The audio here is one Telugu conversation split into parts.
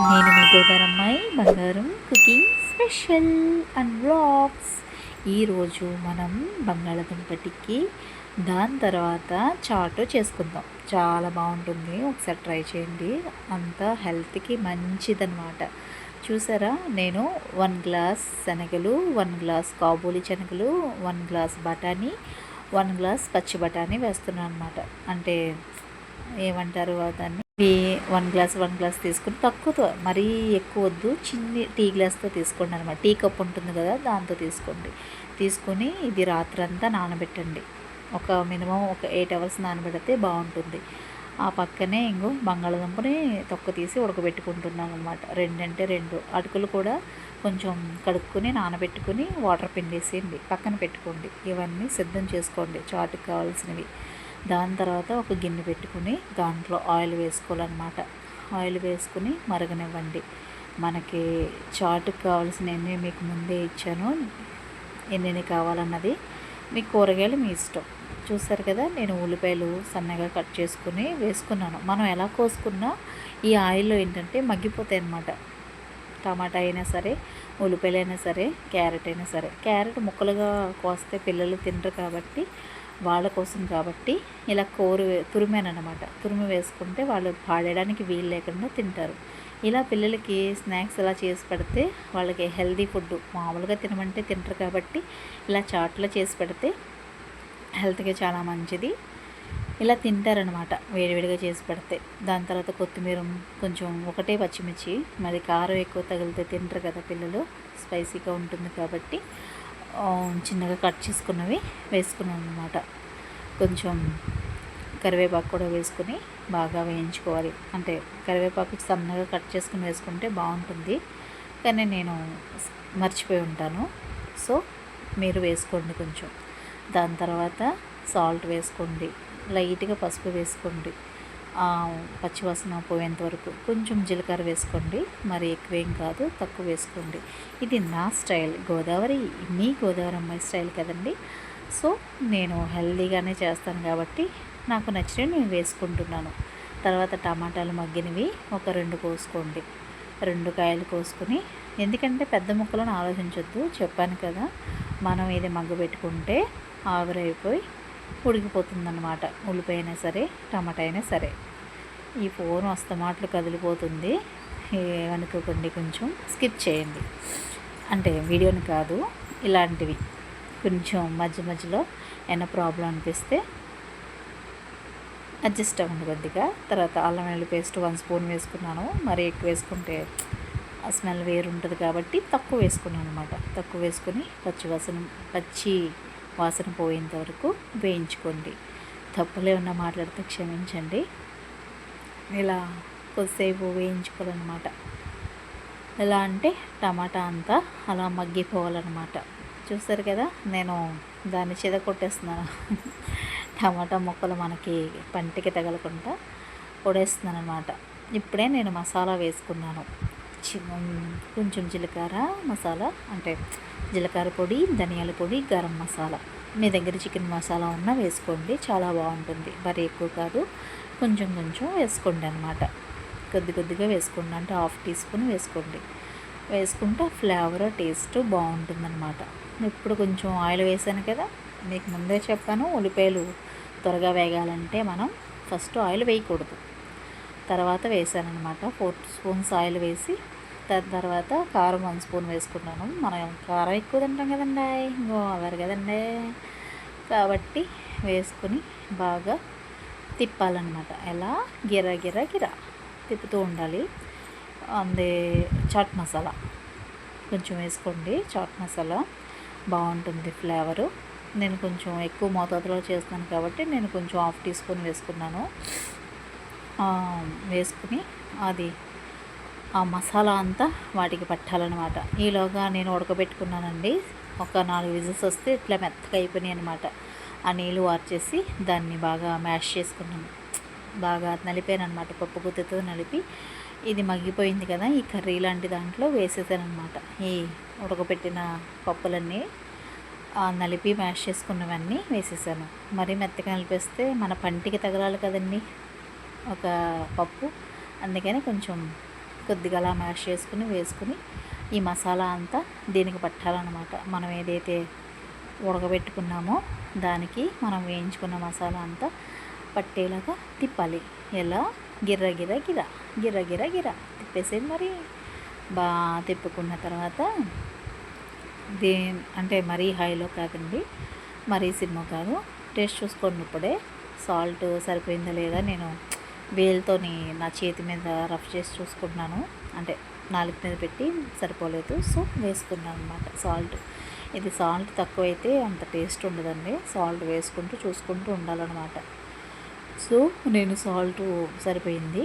నేను మీ గోదారమ్మాయి బంగారం కుకింగ్ స్పెషల్ అండ్ వ్లాగ్స్. ఈరోజు మనం బంగాళదుంప టిక్కి, దాని తర్వాత చాటు చేసుకుందాం. చాలా బాగుంటుంది, ఒకసారి ట్రై చేయండి. అంతా హెల్త్కి మంచిదన్నమాట. చూసారా, నేను 1 గ్లాస్ శనగలు, 1 గ్లాస్ కాబూలి శనగలు, 1 గ్లాస్ బఠానీ, 1 గ్లాస్ పచ్చి బఠానీ వేస్తున్నాను అనమాట. అంటే ఏమంటారు దాన్ని, ఇవి 1 గ్లాస్ తీసుకుని, తక్కువతో మరీ ఎక్కువ వద్దు, చిన్ని టీ గ్లాస్తో తీసుకోండి అనమాట. టీ కప్ ఉంటుంది కదా, దాంతో తీసుకోండి. తీసుకొని ఇది రాత్రంతా నానబెట్టండి. ఒక మినిమం ఒక 8 అవర్స్ నానబెడితే బాగుంటుంది. ఆ పక్కనే ఇంకో బంగాళదుంపని తొక్క తీసి ఉడకబెట్టుకుంటున్నాను అనమాట. 2 అంటే 2 అటుకులు కూడా కొంచెం కడుక్కొని నానబెట్టుకుని వాటర్ పిండేసేయండి, పక్కన పెట్టుకోండి. ఇవన్నీ సిద్ధం చేసుకోండి చాటుకు కావాల్సినవి. దాని తర్వాత ఒక గిన్నె పెట్టుకుని దాంట్లో ఆయిల్ వేసుకోవాలన్నమాట. ఆయిల్ వేసుకుని మరగనివ్వండి. మనకి చాటుకు కావాల్సినవన్నీ మీకు ముందే ఇచ్చాను, ఎన్ని కావాలన్నది. మీ కూరగాయలు మీ ఇష్టం. చూసారు కదా, నేను ఉల్లిపాయలు సన్నగా కట్ చేసుకుని వేసుకున్నాను. మనం ఎలా కోసుకున్నా ఈ ఆయిల్లో ఏంటంటే మగ్గిపోతాయి అన్నమాట. టమాటా అయినా సరే, ఉల్లిపాయలు అయినా సరే, క్యారెట్ అయినా సరే. క్యారెట్ ముక్కలుగా కోస్తే పిల్లలు తినరు కాబట్టి, వాళ్ళ కోసం కాబట్టి ఇలా తురిమానమాట. తురిమి వేసుకుంటే వాళ్ళు పాడేయడానికి వీలు లేకుండా తింటారు. ఇలా పిల్లలకి స్నాక్స్ ఇలా చేసి పెడితే వాళ్ళకి హెల్దీ ఫుడ్, మామూలుగా తినమంటే తింటారు కాబట్టి ఇలా చాట్లో చేసి పెడితే హెల్త్కి చాలా మంచిది. ఇలా తింటారనమాట వేడివేడిగా చేసి పెడితే. దాని తర్వాత కొత్తిమీర కొంచెం, ఒకటే పచ్చిమిర్చి, మరి కారం ఎక్కువ తగిలితే తింటారు కదా పిల్లలు, స్పైసీగా ఉంటుంది కాబట్టి చిన్నగా కట్ చేసుకున్నవి వేసుకున్నాను అనమాట. కొంచెం కరివేపాకు కూడా వేసుకొని బాగా వేయించుకోవాలి. అంటే కరివేపాకు సన్నగా కట్ చేసుకుని వేసుకుంటే బాగుంటుంది, కానీ నేను మర్చిపోయి ఉంటాను. సో మీరు వేసుకోండి కొంచెం. దాని తర్వాత సాల్ట్ వేసుకోండి, లైట్గా పసుపు వేసుకోండి, పచ్చివాసన పోయేంత వరకు. కొంచెం జీలకర్ర వేసుకోండి, మరి ఎక్కువేం కాదు, తక్కువ వేసుకోండి. ఇది నా స్టైల్, గోదావరి, మీ గోదావరి అమ్మాయి స్టైల్ కదండి. సో నేను హెల్దీగానే చేస్తాను కాబట్టి నాకు నచ్చినవి నేను వేసుకుంటున్నాను. తర్వాత టమాటాలు మగ్గినవి ఒక 2 కోసుకోండి. 2 కాయలు కోసుకొని, ఎందుకంటే పెద్ద ముక్కలను ఆలోచించొద్దు, చెప్పాను కదా. మనం ఇది మగ్గబెట్టుకుంటే ఆవిరైపోయి ఉడికిపోతుందన్నమాట. ఉల్లిపాయ అయినా సరే, టమాటా అయినా సరే. ఈ ఫోన్ వస్తమాటలు కదిలిపోతుంది, ఏమనుకోకండి, కొంచెం స్కిప్ చేయండి. అంటే వీడియోని కాదు, ఇలాంటివి కొంచెం మధ్య మధ్యలో ఏమైనా ప్రాబ్లం అనిపిస్తే అడ్జస్ట్ అవ్వండి కొద్దిగా. తర్వాత అల్లం వెల్లుల్లి పేస్ట్ 1 స్పూన్ వేసుకున్నాను. మరి ఎక్కువ వేసుకుంటే ఆ స్మెల్ వేరు ఉంటుంది కాబట్టి తక్కువ వేసుకున్నాను అనమాట. తక్కువ వేసుకొని పచ్చి వాసన పోయేంత వరకు వేయించుకోండి. తప్పులు ఏమన్నా మాట్లాడితే క్షమించండి. ఇలా కొద్దిసేపు వేయించుకోవాలన్నమాట. ఎలా అంటే టమాటా అంతా అలా మగ్గిపోవాలన్నమాట. చూస్తారు కదా, నేను దాన్ని చెదకొట్టేస్తున్నాను. టమాటా ముక్కలు మనకి పంటికి తగలకుండా పొడేస్తున్నాను అనమాట. ఇప్పుడే నేను మసాలా వేసుకున్నాను. కొంచెం జీలకర్ర మసాలా, అంటే జీలకర్ర పొడి, ధనియాల పొడి, గరం మసాలా. మీ దగ్గర చికెన్ మసాలా ఉన్నా వేసుకోండి, చాలా బాగుంటుంది. మరి ఎక్కువ కాదు, కొంచెం కొంచెం వేసుకోండి అనమాట. కొద్దిగా వేసుకోండి, అంటే 1/2 టీ స్పూన్ వేసుకోండి. వేసుకుంటే ఫ్లేవర్ టేస్ట్ బాగుంటుందన్నమాట. ఇప్పుడు కొంచెం ఆయిల్ వేసాను కదా, మీకు ముందే చెప్పాను, ఉల్లిపాయలు త్వరగా వేగాలంటే మనం ఫస్ట్ ఆయిల్ వేయకూడదు. తర్వాత వేసానమాట. 4 స్పూన్స్ ఆయిల్ వేసి, దాని తర్వాత కారం 1 స్పూన్ వేసుకున్నాను. మనం కారం ఎక్కువ తింటాం కదండి, గోదావరి కదండి, కాబట్టి వేసుకుని బాగా తిప్పాలన్నమాట. ఎలా గిరా గిరా గిరా తిప్పుతూ ఉండాలి. అందే చాట్ మసాలా కొంచెం వేసుకోండి. చాట్ మసాలా బాగుంటుంది ఫ్లేవరు. నేను కొంచెం ఎక్కువ మోతాదులో చేస్తాను కాబట్టి నేను కొంచెం 1/2 టీ స్పూన్ వేసుకున్నాను. వేసుకుని అది ఆ మసాలా అంతా వాటికి పట్టాలన్నమాట. ఈలోగా నేను ఉడకబెట్టుకున్నానండి. ఒక 4 విజిల్స్ వస్తే ఇట్లా మెత్తగా అయిపోయినాయి అనమాట. ఆ నీళ్ళు వార్చేసి దాన్ని బాగా మ్యాష్ చేసుకున్నాను, బాగా నలిపాను అనమాట. పప్పు గుత్తితో నలిపి, ఇది మగ్గిపోయింది కదా, ఈ కర్రీ లాంటి దాంట్లో వేసేసాను అనమాట. ఈ ఉడకబెట్టిన పప్పులన్నీ నలిపి మ్యాష్ చేసుకున్నవన్నీ వేసేసాను. మరీ మెత్తగా నలిపేస్తే మన పంటికి తగలాలి కదండి ఒక పప్పు, అందుకని కొంచెం కొద్దిగా అలా మ్యాష్ చేసుకుని వేసుకుని ఈ మసాలా అంతా దీనికి పట్టాలన్నమాట. మనం ఏదైతే ఉడకబెట్టుకున్నామో దానికి మనం వేయించుకున్న మసాలా అంతా పట్టేలాగా తిప్పాలి. ఎలా గిర్ర గిర్ర గిర గిర్ర గిర్ర గిర తిప్పేసేది. మరి బాగా తిప్పుకున్న తర్వాత అంటే మరీ హైలో కాదండి, మరీ సిమ్ము కాదు. టేస్ట్ చూసుకోండి. ఇప్పుడే సాల్ట్ సరిపోయిందా లేదా నేను వేలుతోని నా చేతి మీద రఫ్ చేసి చూసుకుంటున్నాను. అంటే నాలుగు మీద పెట్టి సరిపోలేదు, సో వేసుకున్నాను అనమాట సాల్ట్. ఇది సాల్ట్ తక్కువైతే అంత టేస్ట్ ఉండదండి. సాల్ట్ వేసుకుంటూ చూసుకుంటూ ఉండాలన్నమాట. సో నేను సాల్ట్ సరిపోయింది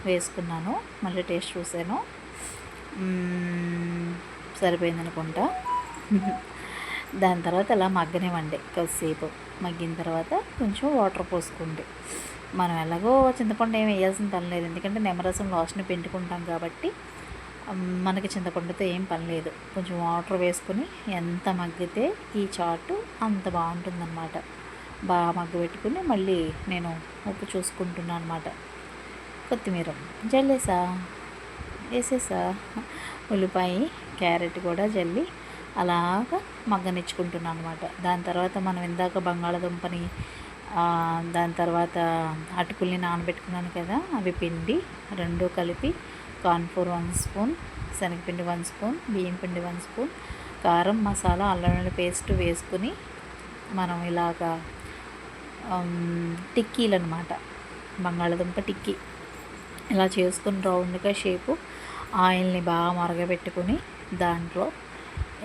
వేసుకున్నాను. మళ్ళీ టేస్ట్ చూసాను, సరిపోయింది అనుకుంటా. దాని తర్వాత అలా మగ్గనివ్వండి. కొద్దిసేపు మగ్గిన తర్వాత కొంచెం వాటర్ పోసుకోండి. మనం ఎలాగో చింతపండు ఏమి వేయాల్సిన పని లేదు, ఎందుకంటే నిమ్మరసం లాస్ట్ని పిండుకుంటాం కాబట్టి మనకి చింతపండుతో ఏం పని లేదు. కొంచెం వాటర్ వేసుకొని ఎంత మగ్గితే ఈ చాటు అంత బాగుంటుందన్నమాట. బాగా మగ్గబెట్టుకుని మళ్ళీ నేను ఉప్పు చూసుకుంటున్నాను అనమాట. కొత్తిమీర జల్లేసా వేసేసా, ఉల్లిపాయ క్యారెట్ కూడా జల్లి అలాగా మగ్గనిచ్చుకుంటున్నాను అనమాట. దాని తర్వాత మనం ఇందాక బంగాళదుంపని దాని తర్వాత అటుకుల్ని నానబెట్టుకున్నాను కదా, అవి పిండి రెండు కలిపి కార్న్ఫ్లోర్ 1 స్పూన్, శనగపిండి 1 స్పూన్, బియ్యం పిండి 1 స్పూన్, కారం, మసాలా, అల్లం వెల్లుల్లి పేస్ట్ వేసుకుని మనం ఇలాగా టిక్కీలు అనమాట, బంగాళదుంప టిక్కీ ఇలా చేసుకుని రౌండ్గా షేపు ఆయిల్ని బాగా మరగబెట్టుకుని దాంట్లో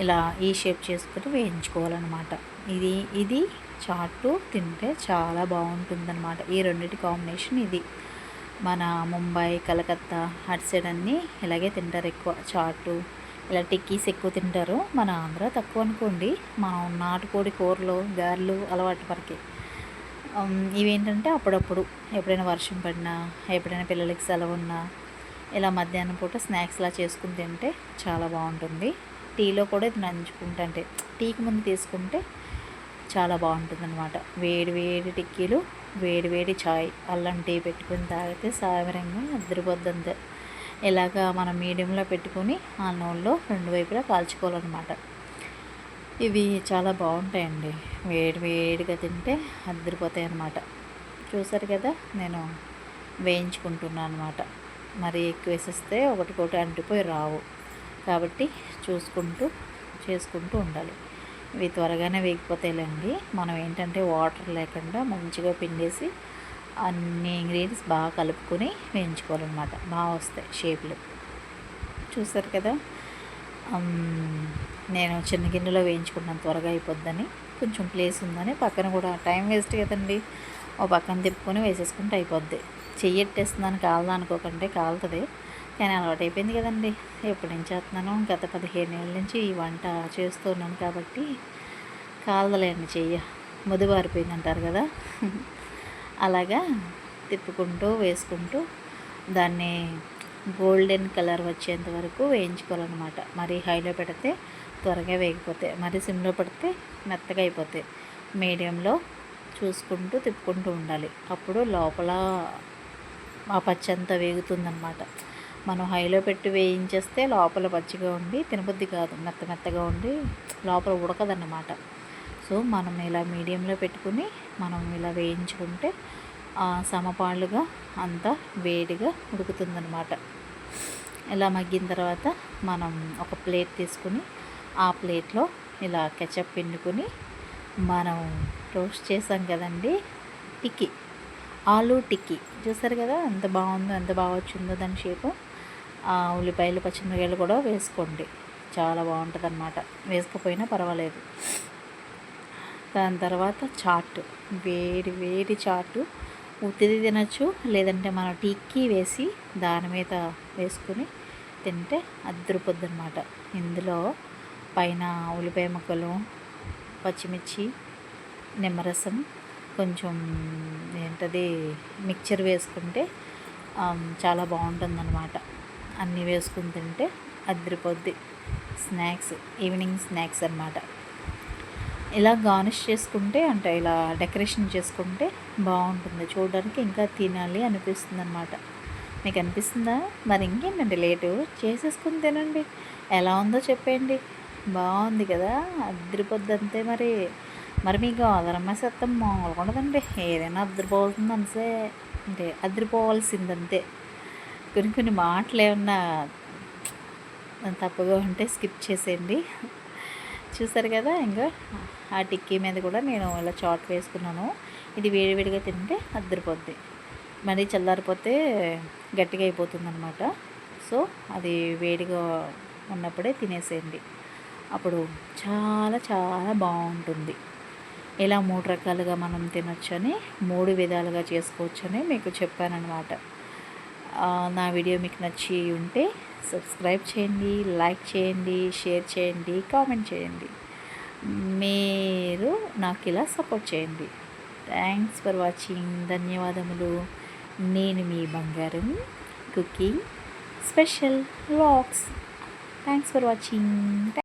ఇలా ఈ షేప్ చేసుకుని వేయించుకోవాలన్నమాట. ఇది చాటు తింటే చాలా బాగుంటుందన్నమాట. ఈ రెండింటి కాంబినేషన్ ఇది. మన ముంబై, కలకత్తా అటు సైడ్ అన్నీ ఇలాగే తింటారు ఎక్కువ. చాటు ఇలా టిక్కీస్ ఎక్కువ తింటారు. మన ఆంధ్ర తక్కువ అనుకోండి. మనం నాటుకోడి కూరలు, గారెలు అలవాటు వరకే. ఇవేంటంటే అప్పుడప్పుడు ఎప్పుడైనా వర్షం పడినా, ఎప్పుడైనా పిల్లలకి సెలవు ఉన్నా ఇలా మధ్యాహ్నం పూట స్నాక్స్లా చేసుకుని తింటే చాలా బాగుంటుంది. టీలో కూడా ఇది నంచుకుంటే, అంటే టీకి ముందు తీసుకుంటే చాలా బాగుంటుందన్నమాట. వేడి వేడి టిక్కీలు, వేడి వేడి చాయ్, అల్లం టీ పెట్టుకుని తాగితే సామిరంగా అద్దరిపోద్దంతే. ఇలాగా మనం మీడియంలో పెట్టుకొని ఆ నూనెలో రెండు వైపులా కాల్చుకోవాలన్నమాట. ఇవి చాలా బాగుంటాయండి. వేడి వేడిగా తింటే అద్దరిపోతాయి అన్నమాట. చూసారు కదా, నేను వేయించుకుంటున్నాను అనమాట. మరి ఎక్కువ వేసేస్తే ఒకటికొకటి అంటిపోయి రావు, కాబట్టి చూసుకుంటూ చేసుకుంటూ ఉండాలి. ఇవి త్వరగానే వేగిపోతాయిలేండి. మనం ఏంటంటే వాటర్ లేకుండా మంచిగా పిండేసి అన్ని ఇంగ్రీడియంట్స్ బాగా కలుపుకొని వేయించుకోవాలన్నమాట. బాగా వస్తాయి షేప్లు. చూసారు కదా, నేను చిన్న గిన్నెలో వేయించుకున్నాను త్వరగా అయిపోద్దని. కొంచెం ప్లేస్ ఉందని పక్కన కూడా, టైం వేస్ట్ కదండి, ఓ పక్కన తిప్పుకొని వేసేసుకుంటే అయిపోద్ది. చెయ్యెట్టేస్తున్నాను కాలదా అనుకోకండి, కాలుతుంది. కానీ అలవాటు అయిపోయింది కదండి. ఎప్పటి నుంచి చేస్తున్నాను, గత 15 ఏళ్ళ నుంచి ఈ వంట చేస్తున్నాను కాబట్టి కాలదలేండి, చెయ్య ముదివారిపోయింది అంటారు కదా. అలాగా తిప్పుకుంటూ వేసుకుంటూ దాన్ని గోల్డెన్ కలర్ వచ్చేంత వరకు వేయించుకోవాలన్నమాట. మరీ హైలో పెడితే త్వరగా వేగిపోతాయి, మరీ సిమ్లో పెడితే మెత్తగా అయిపోతాయి. మీడియంలో చూసుకుంటూ తిప్పుకుంటూ ఉండాలి. అప్పుడు లోపల ఆ పచ్చి అంతా వేగుతుందన్నమాట. మనం హైలో పెట్టి వేయించేస్తే లోపల పచ్చిగా ఉండి తినబుద్ధి కాదు, మెత్తగా ఉండి లోపల ఉడకదన్నమాట. సో మనం ఇలా మీడియంలో పెట్టుకుని మనం ఇలా వేయించుకుంటే సమపాలుగా అంతా వేడిగా ఉడుకుతుందన్నమాట. ఇలా మగ్గిన తర్వాత మనం ఒక ప్లేట్ తీసుకుని ఆ ప్లేట్లో ఇలా కెచప్ పిండుకొని మనం రోస్ట్ చేసాం కదండి టిక్కీ, ఆలూ టిక్కీ, చూసారు కదా ఎంత బాగుందో, ఎంత బాగా వచ్చిందో దాని షేపు. ఉల్లిపాయలు, పచ్చిమిరకాయలు కూడా వేసుకోండి, చాలా బాగుంటుంది అన్నమాట. వేసుకోకపోయినా పర్వాలేదు. దాని తర్వాత చాట్, వేడి వేడి చాటు ఉత్తిది తినచ్చు, లేదంటే మనం టిక్కీ వేసి దాని మీద వేసుకుని తింటే అద్దరిపోద్ది అన్నమాట. ఇందులో పైన ఉల్లిపాయ ముక్కలు, పచ్చిమిర్చి, నిమ్మరసం, కొంచెం ఏంటది మిక్చర్ వేసుకుంటే చాలా బాగుంటుందన్నమాట. అన్నీ వేసుకుని తింటే అద్దరిపోద్ది. స్నాక్స్, ఈవినింగ్ స్నాక్స్ అన్నమాట. ఇలా గార్నిష్ చేసుకుంటే, అంటే ఇలా డెకరేషన్ చేసుకుంటే బాగుంటుంది, చూడడానికి ఇంకా తినాలి అనిపిస్తుంది అన్నమాట. మీకు అనిపిస్తుందా? మరి ఇంకేంటండి లేటు, చేసేసుకొని తినండి. ఎలా ఉందో చెప్పేయండి. బాగుంది కదా, అద్దరిపోద్ది అంతే మరి. మరి మీకు అదరమ్మేసేత్తం మామూలుగా ఉండదండి. ఏదైనా అద్దరిపోతుంది అంతే, అంటే అద్దరిపోవాల్సిందంతే. కొన్ని కొన్ని మాటలు ఏమన్నా తప్పుగా ఉంటే స్కిప్ చేసేయండి. చూసారు కదా, ఇంకా ఆ టిక్కీ మీద కూడా నేను ఇలా చాట్ వేసుకున్నాను. ఇది వేడివేడిగా తింటే అద్దరిపోద్ది. మరీ చల్లారిపోతే గట్టిగా అయిపోతుంది అనమాట. సో అది వేడిగా ఉన్నప్పుడే తినేసేయండి. అప్పుడు చాలా చాలా బాగుంటుంది. ఇలా 3 రకాలుగా మనం తినొచ్చని, 3 విధాలుగా చేసుకోవచ్చని మీకు చెప్పానన్నమాట. నా వీడియో మీకు నచ్చి ఉంటే సబ్స్క్రైబ్ చేయండి, లైక్ చేయండి, షేర్ చేయండి, కామెంట్ చేయండి. మీరు నాకు ఇలా సపోర్ట్ చేయండి. Thanks for watching. ధన్యవాదములు. నేను మీ బంగారం cooking special vlogs. Thanks for watching.